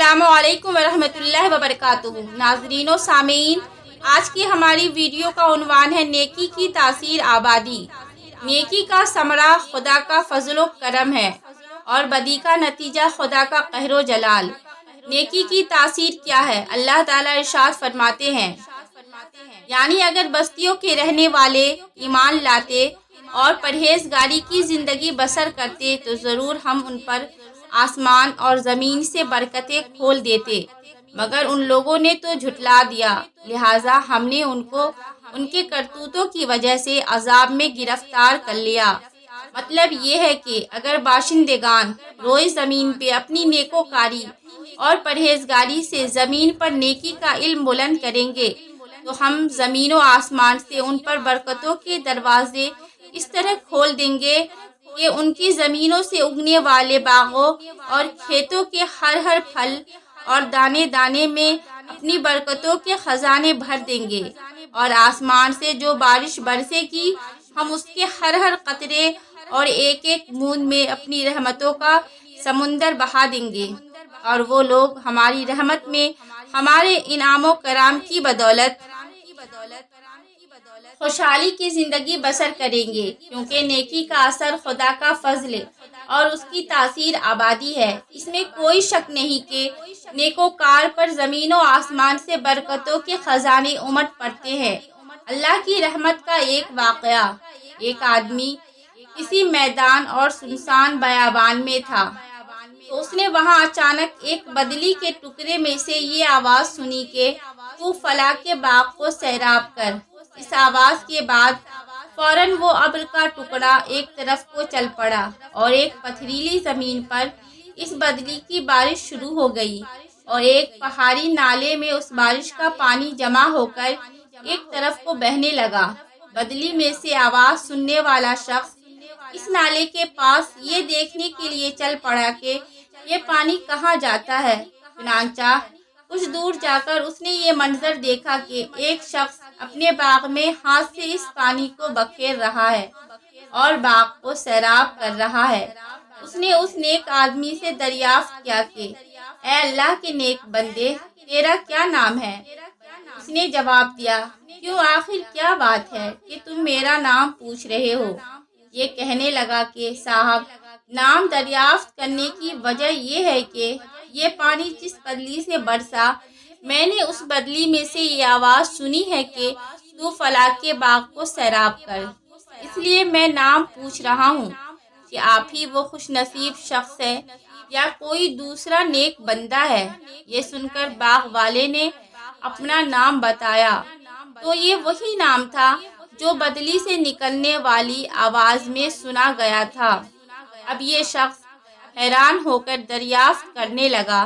السلام علیکم ورحمۃ اللہ وبرکاتہ۔ ناظرین و سامعین، آج کی ہماری ویڈیو کا عنوان ہے نیکی کی تاثیر آبادی۔ نیکی کا ثمرہ خدا کا فضل و کرم ہے اور بدی کا نتیجہ خدا کا قہر و جلال۔ نیکی کی تاثیر کیا ہے؟ اللہ تعالیٰ ارشاد فرماتے ہیں، یعنی اگر بستیوں کے رہنے والے ایمان لاتے اور پرہیزگاری کی زندگی بسر کرتے تو ضرور ہم ان پر آسمان اور زمین سے برکتیں کھول دیتے، مگر ان لوگوں نے تو جھٹلا دیا، لہٰذا ہم نے ان کو ان کے کرتوتوں کی وجہ سے عذاب میں گرفتار کر لیا۔ مطلب یہ ہے کہ اگر باشندگان روئے زمین پہ اپنی نیکوکاری اور پرہیزگاری سے زمین پر نیکی کا علم بلند کریں گے تو ہم زمین و آسمان سے ان پر برکتوں کے دروازے اس طرح کھول دیں گے کہ ان کی زمینوں سے اگنے والے باغوں اور کھیتوں کے ہر پھل اور دانے دانے میں اپنی برکتوں کے خزانے بھر دیں گے، اور آسمان سے جو بارش برسے گی ہم اس کے ہر قطرے اور ایک ایک بوند میں اپنی رحمتوں کا سمندر بہا دیں گے، اور وہ لوگ ہماری رحمت میں ہمارے انعام و کرام کی بدولت خوشحالی کی زندگی بسر کریں گے، کیونکہ نیکی کا اثر خدا کا فضل اور اس کی تاثیر آبادی ہے۔ اس میں کوئی شک نہیں کہ نیکوکار پر زمین و آسمان سے برکتوں کے خزانے امٹ پڑتے ہیں۔ اللہ کی رحمت کا ایک واقعہ، ایک آدمی کسی میدان اور سنسان بیابان میں تھا تو اس نے وہاں اچانک ایک بدلی کے ٹکڑے میں سے یہ آواز سنی کہ تو فلاں کے باغ کو سیراب کر۔ اس آواز کے بعد فوراً وہ ابر کا ٹکڑا ایک طرف کو چل پڑا اور ایک پتھریلی زمین پر اس بدلی کی بارش شروع ہو گئی، اور ایک پہاڑی نالے میں اس بارش کا پانی جمع ہو کر ایک طرف کو بہنے لگا۔ بدلی میں سے آواز سننے والا شخص اس نالے کے پاس یہ دیکھنے کے لیے چل پڑا کہ یہ پانی کہاں جاتا ہے۔ چنانچہ کچھ دور جا کر اس نے یہ منظر دیکھا کہ ایک شخص اپنے باغ میں ہاتھ سے اس پانی کو بکھیر رہا ہے اور باغ کو سیراب کر رہا ہے۔ اس نے اس نیک آدمی سے دریافت کیا کہ اے اللہ کے نیک بندے، تیرا کیا نام ہے؟ اس نے جواب دیا، کیوں، آخر کیا بات ہے کہ تم میرا نام پوچھ رہے ہو؟ یہ کہنے لگا کہ صاحب، نام دریافت کرنے کی وجہ یہ ہے کہ یہ پانی جس بدلی سے برسا، میں نے اس بدلی میں سے یہ آواز سنی ہے کہ تو فلاں کے باغ کو سیراب کر، اس لیے میں نام پوچھ رہا ہوں کہ آپ ہی وہ خوش نصیب شخص ہے یا کوئی دوسرا نیک بندہ ہے۔ یہ سن کر باغ والے نے اپنا نام بتایا تو یہ وہی نام تھا جو بدلی سے نکلنے والی آواز میں سنا گیا تھا۔ اب یہ شخص حیران ہو کر دریافت کرنے لگا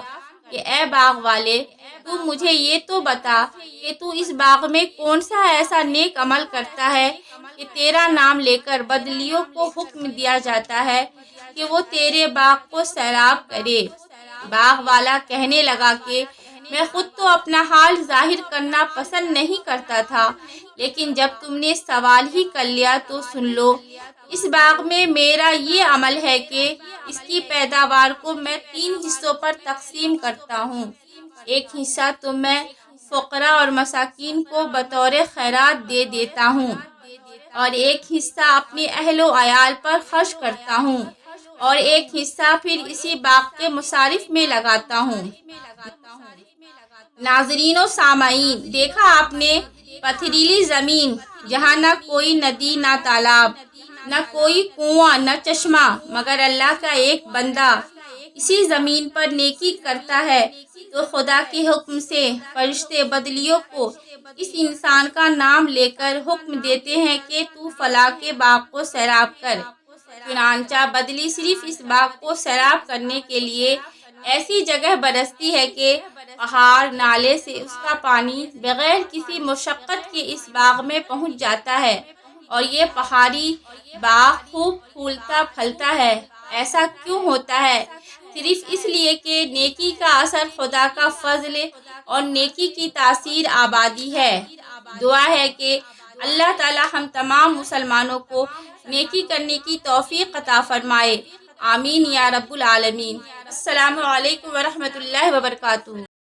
کہ اے باغ والے، تو مجھے یہ تو بتا کہ تو اس باغ میں کون سا ایسا نیک عمل کرتا ہے کہ تیرا نام لے کر بدلیوں کو حکم دیا جاتا ہے کہ وہ تیرے باغ کو سیراب کرے۔ باغ والا کہنے لگا کہ میں خود تو اپنا حال ظاہر کرنا پسند نہیں کرتا تھا، لیکن جب تم نے سوال ہی کر لیا تو سن لو، اس باغ میں میرا یہ عمل ہے کہ اس کی پیداوار کو میں 3 حصوں پر تقسیم کرتا ہوں۔ ایک حصہ تو میں فقراء اور مساکین کو بطور خیرات دے دیتا ہوں، اور ایک حصہ اپنے اہل و عیال پر خرچ کرتا ہوں، اور ایک حصہ پھر اسی باغ کے مصارف میں لگاتا ہوں۔ ناظرین و سامعین، دیکھا آپ نے، پتھریلی زمین جہاں نہ کوئی ندی، نہ تالاب، نہ کوئی کنواں، نہ چشمہ، مگر اللہ کا ایک بندہ اسی زمین پر نیکی کرتا ہے تو خدا کے حکم سے فرشتے بدلیوں کو اس انسان کا نام لے کر حکم دیتے ہیں کہ تو فلاں کے باغ کو سیراب کر۔ چنانچہ بدلی صرف اس باغ کو سیراب کرنے کے لیے ایسی جگہ برستی ہے کہ پہاڑ نالے سے اس کا پانی بغیر کسی مشقت کے اس باغ میں پہنچ جاتا ہے، اور یہ پہاڑی باغ خوب پھولتا پھلتا ہے۔ ایسا کیوں ہوتا ہے؟ صرف اس لیے کہ نیکی کا اثر خدا کا فضل اور نیکی کی تاثیر آبادی ہے۔ دعا ہے کہ اللہ تعالی ہم تمام مسلمانوں کو نیکی کرنے کی توفیق عطا فرمائے۔ آمین یا رب العالمین۔ السلام علیکم ورحمۃ اللہ وبرکاتہ۔